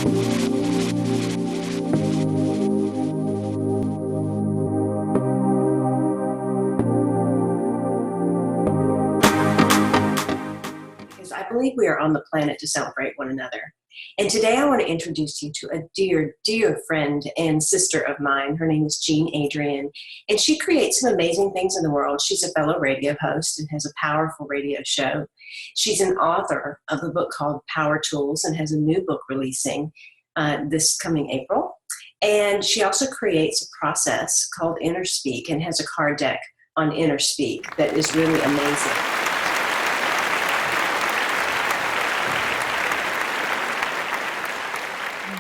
Because I believe we are on the planet to celebrate one another. And today I want to introduce you to a dear, dear friend and sister of mine. Her name is Jean Adrienne, and she creates some amazing things in the world. She's a fellow radio host and has a powerful radio show. She's an author of a book called Power Tools and has a new book releasing this coming April. And she also creates a process called Inner Speak and has a card deck on Inner Speak that is really amazing.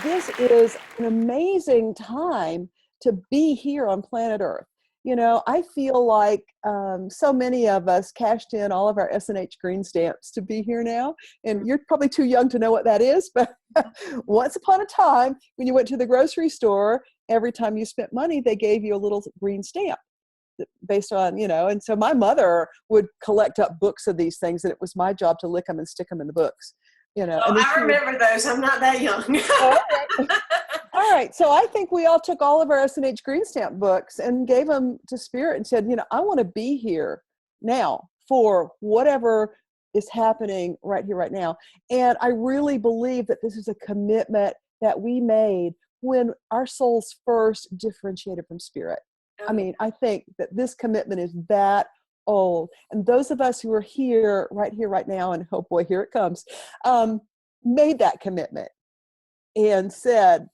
This is an amazing time to be here on planet Earth. You know, I feel like so many of us cashed in all of our S&H green stamps to be here now. And you're probably too young to know what that is, but once upon a time, when you went to the grocery store, every time you spent money, they gave you a little green stamp based on, you know, and so my mother would collect up books of these things, and it was my job to lick them and stick them in the books. You know, oh, I remember those. I'm not that young. All right. So I think we all took all of our S&H Green Stamp books and gave them to Spirit and said, you know, I want to be here now for whatever is happening right here, right now. And I really believe that this is a commitment that we made when our souls first differentiated from Spirit. I mean, I think that this commitment is that old. And those of us who are here, right now, and oh boy, here it comes, made that commitment and said,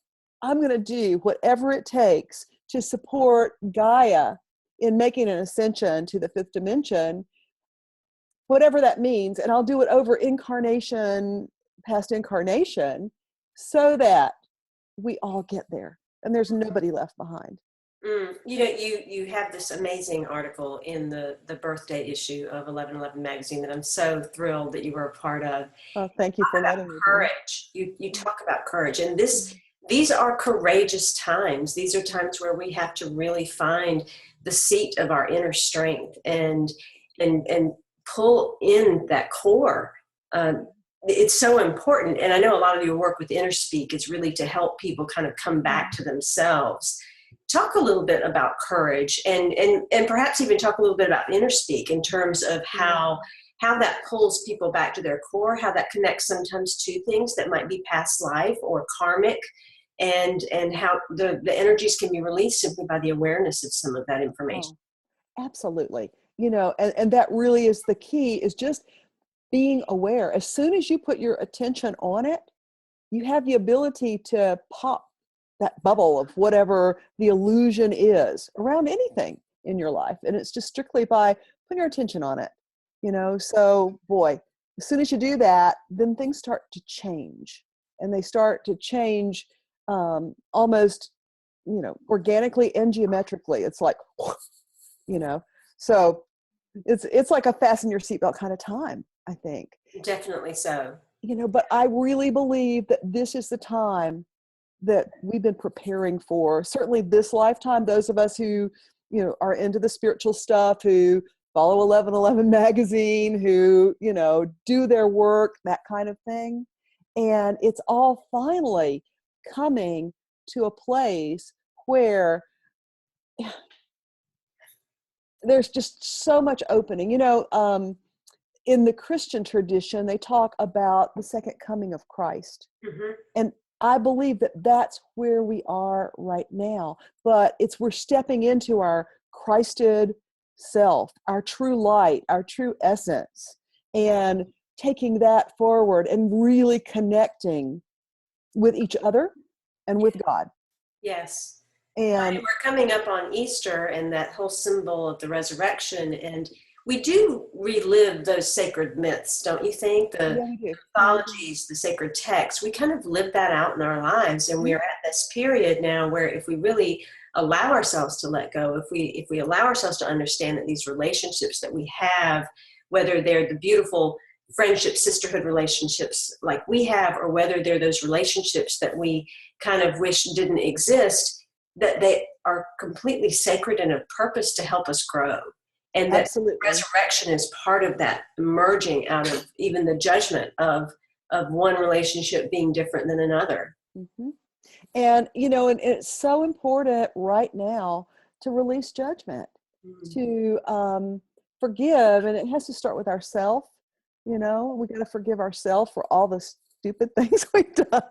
I'm going to do whatever it takes to support Gaia in making an ascension to the fifth dimension, whatever that means. And I'll do it over incarnation, past incarnation, so that we all get there and there's nobody left behind. You know, you have this amazing article in the birthday issue of 1111 magazine that I'm so thrilled that you were a part of. Oh, thank you for letting me. Courage. You talk about courage, and these are courageous times. These are times where we have to really find the seat of our inner strength and pull in that core. It's so important, and I know a lot of your work with Inner Speak is really to help people kind of come back to themselves. Talk a little bit about courage and perhaps even talk a little bit about Inner Speak in terms of how that pulls people back to their core, how that connects sometimes to things that might be past life or karmic, and how the energies can be released simply by the awareness of some of that information. Oh, absolutely. You know, and that really is the key, is just being aware. As soon as you put your attention on it, you have the ability to pop that bubble of whatever the illusion is around anything in your life. And it's just strictly by putting your attention on it, you know? So boy, as soon as you do that, then things start to change, and they start to change almost, you know, organically and geometrically. It's like, you know, so it's like a fasten your seatbelt kind of time, I think. Definitely so. You know, but I really believe that this is the time that we've been preparing for. Certainly this lifetime, those of us who, you know, are into the spiritual stuff, who follow 1111 magazine, who, you know, do their work, that kind of thing. And it's all finally coming to a place where there's just so much opening. You know, in the Christian tradition, they talk about the second coming of Christ. Mm-hmm. And I believe that that's where we are right now, but we're stepping into our Christed self, our true light, our true essence, and taking that forward and really connecting with each other and with God. Yes. And we're coming up on Easter and that whole symbol of the resurrection, and we do relive those sacred myths, don't you think? The mythologies, the sacred texts, we kind of live that out in our lives. And we are at this period now where if we really allow ourselves to let go, if we allow ourselves to understand that these relationships that we have, whether they're the beautiful friendship, sisterhood relationships like we have, or whether they're those relationships that we kind of wish didn't exist, that they are completely sacred and of purpose to help us grow. And that resurrection is part of that emerging out of even the judgment of one relationship being different than another. Mm-hmm. And, and it's so important right now to release judgment, Mm. to forgive. And it has to start with ourselves. We got to forgive ourselves for all the stupid things we've done,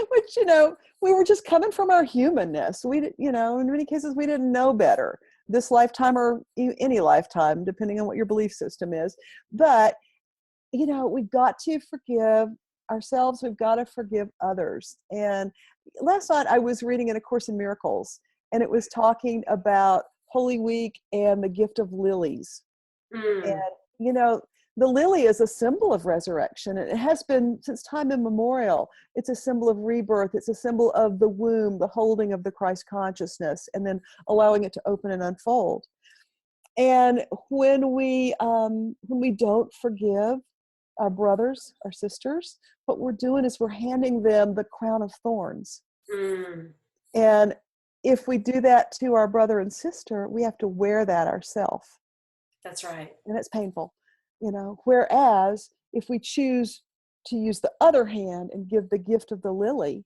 which, we were just coming from our humanness. In many cases, we didn't know better this lifetime or any lifetime, depending on what your belief system is. But, we've got to forgive ourselves. We've got to forgive others. And last night I was reading in A Course in Miracles, and it was talking about Holy Week and the Gift of Lilies. And, Mm. the lily is a symbol of resurrection. And it has been since time immemorial. It's a symbol of rebirth. It's a symbol of the womb, the holding of the Christ consciousness, and then allowing it to open and unfold. And when we don't forgive our brothers, our sisters, what we're doing is we're handing them the crown of thorns. Mm. And if we do that to our brother and sister, we have to wear that ourselves. That's right. And it's painful, Whereas if we choose to use the other hand and give the gift of the lily,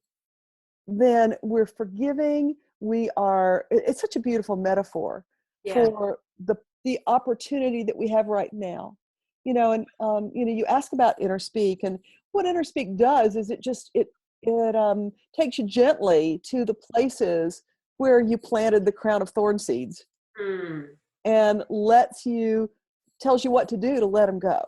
then we're forgiving. It's such a beautiful metaphor Yeah. for the opportunity that we have right now. You ask about inner speak, and what inner speak does is it takes you gently to the places where you planted the crown of thorn seeds, Mm. and tells you what to do to let them go.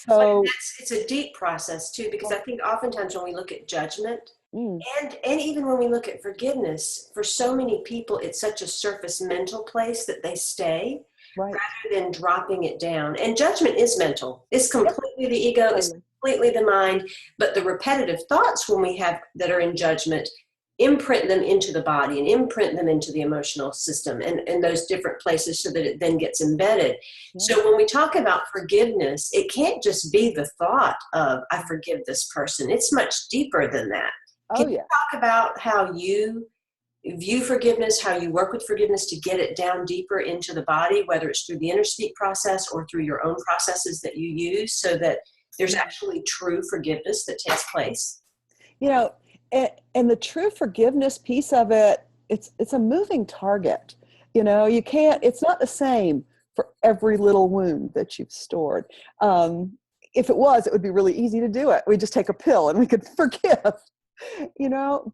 But So it's a deep process too, because I think oftentimes when we look at judgment, mm, and even when we look at forgiveness, for so many people, it's such a surface mental place that they stay right. rather than dropping it down. And judgment is mental. It's Yep, completely the ego, it's totally. completely the mind. But the repetitive thoughts when we have that are in judgment imprint them into the body and imprint them into the emotional system and those different places so that it then gets embedded. Yeah. So when we talk about forgiveness, it can't just be the thought of, I forgive this person. It's much deeper than that. Oh, Can you yeah. talk about how you view forgiveness, how you work with forgiveness to get it down deeper into the body, whether it's through the inner speak process or through your own processes that you use so that there's actually true forgiveness that takes place? And the true forgiveness piece of it, it's a moving target. It's not the same for every little wound that you've stored. If it was, it would be really easy to do it. We just take a pill and we could forgive,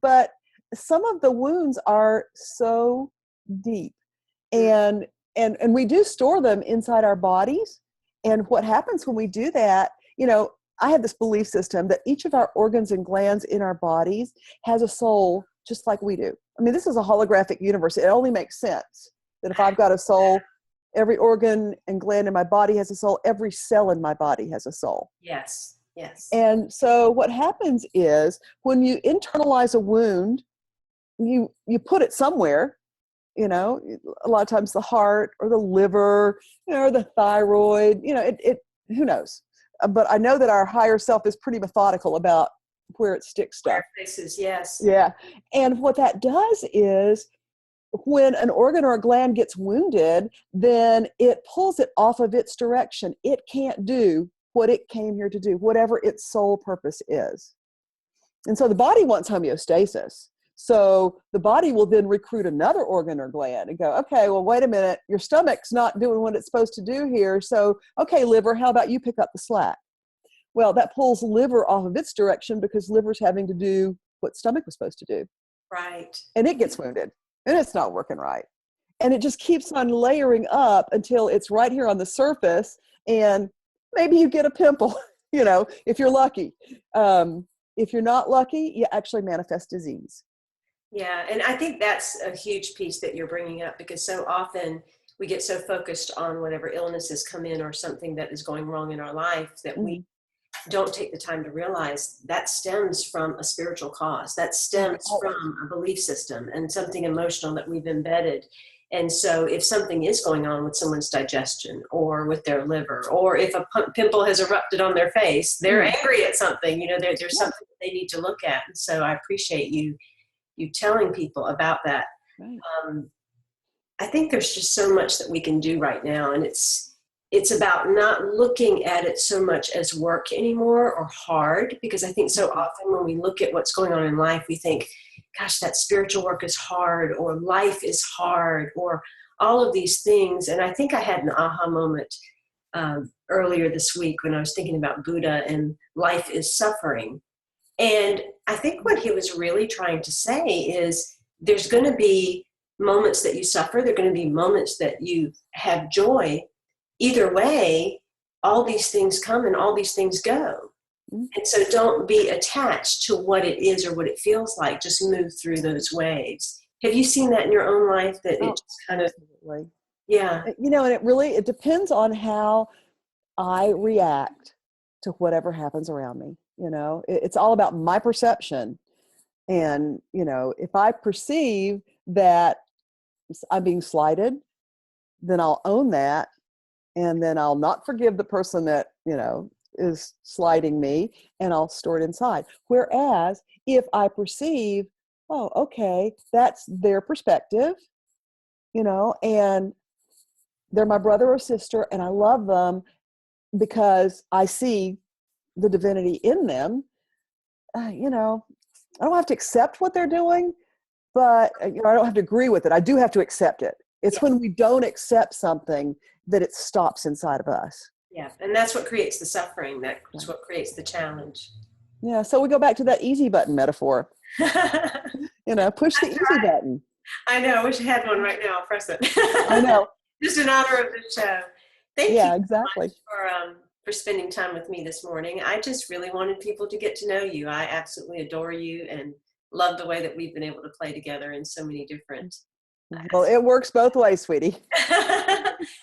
but some of the wounds are so deep, and we do store them inside our bodies. And what happens when we do that, I have this belief system that each of our organs and glands in our bodies has a soul just like we do. I mean, this is a holographic universe. It only makes sense that if I've got a soul, every organ and gland in my body has a soul, every cell in my body has a soul. Yes, yes. And so what happens is when you internalize a wound, you put it somewhere, a lot of times the heart or the liver, or the thyroid, it who knows. But I know that our higher self is pretty methodical about where it sticks stuff. Places, yes. Yeah. And what that does is when an organ or a gland gets wounded, then it pulls it off of its direction. It can't do what it came here to do, whatever its sole purpose is. And so the body wants homeostasis. So the body will then recruit another organ or gland and go, okay, well, wait a minute, your stomach's not doing what it's supposed to do here. So, okay, liver, how about you pick up the slack? Well, that pulls liver off of its direction because liver's having to do what stomach was supposed to do. Right. And it gets wounded and it's not working right. And it just keeps on layering up until it's right here on the surface. And maybe you get a pimple, if you're lucky. If you're not lucky, you actually manifest disease. Yeah, and I think that's a huge piece that you're bringing up, because so often we get so focused on whatever illnesses come in or something that is going wrong in our life that we don't take the time to realize that stems from a spiritual cause. That stems from a belief system and something emotional that we've embedded. And so if something is going on with someone's digestion or with their liver, or if a pimple has erupted on their face, they're angry at something, there's something that they need to look at. And so I appreciate you telling people about that. Right. I think there's just so much that we can do right now. And it's it's about not looking at it so much as work anymore or hard, because I think so often when we look at what's going on in life, we think, gosh, that spiritual work is hard, or life is hard, or all of these things. And I think I had an aha moment earlier this week when I was thinking about Buddha and life is suffering. And I think what he was really trying to say is there's going to be moments that you suffer. There are going to be moments that you have joy. Either way, all these things come and all these things go. And so don't be attached to what it is or what it feels like. Just move through those waves. Have you seen that in your own life, that it just kind of, absolutely. Yeah. And it depends on how I react to whatever happens around me. It's all about my perception. And, if I perceive that I'm being slighted, then I'll own that. And then I'll not forgive the person that, is slighting me, and I'll store it inside. Whereas if I perceive, oh, okay, that's their perspective, and they're my brother or sister, and I love them because I see the divinity in them, I don't have to accept what they're doing, but I don't have to agree with it. I do have to accept it. It's when we don't accept something that it stops inside of us. Yeah, and that's what creates the suffering. That's what creates the challenge. Yeah, so we go back to that easy button metaphor. Push the easy button. I know. I wish I had one right now. I'll press it. I know. Just in honor of the show. Thank you exactly. so much for spending time with me this morning. I just really wanted people to get to know you. I absolutely adore you and love the way that we've been able to play together in so many different Well, it works both ways, sweetie.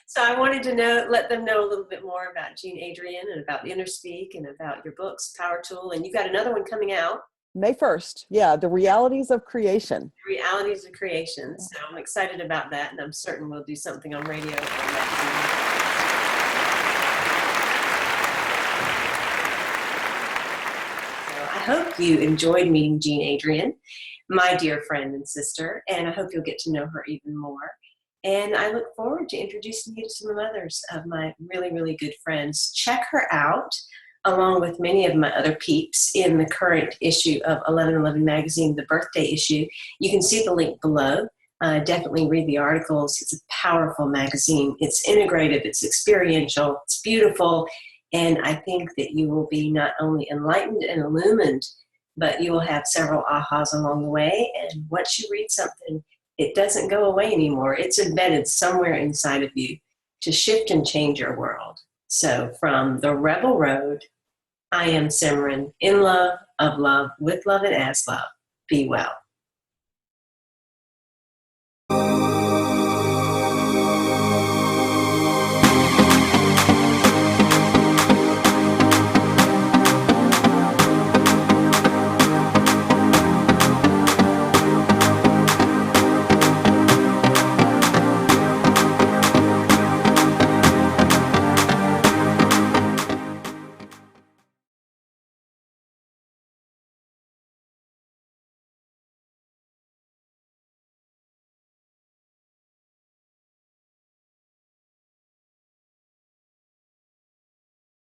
So I wanted to let them know a little bit more about Jean Adrienne and about Inner Speak and about your books, Power Tool. And you've got another one coming out. May 1st. Yeah, The Realities of Creation. The Realities of Creation. So I'm excited about that, and I'm certain we'll do something on radio or magazine. I hope you enjoyed meeting Jean Adrienne, my dear friend and sister, and I hope you'll get to know her even more. And I look forward to introducing you to some others of my really, really good friends. Check her out, along with many of my other peeps, in the current issue of 1111 magazine, the birthday issue. You can see the link below. Definitely read the articles. It's a powerful magazine. It's integrative, it's experiential, it's beautiful. And I think that you will be not only enlightened and illumined, but you will have several ahas along the way. And once you read something, it doesn't go away anymore. It's embedded somewhere inside of you to shift and change your world. So from the Rebel Road, I am Simran, in love, of love, with love, and as love. Be well.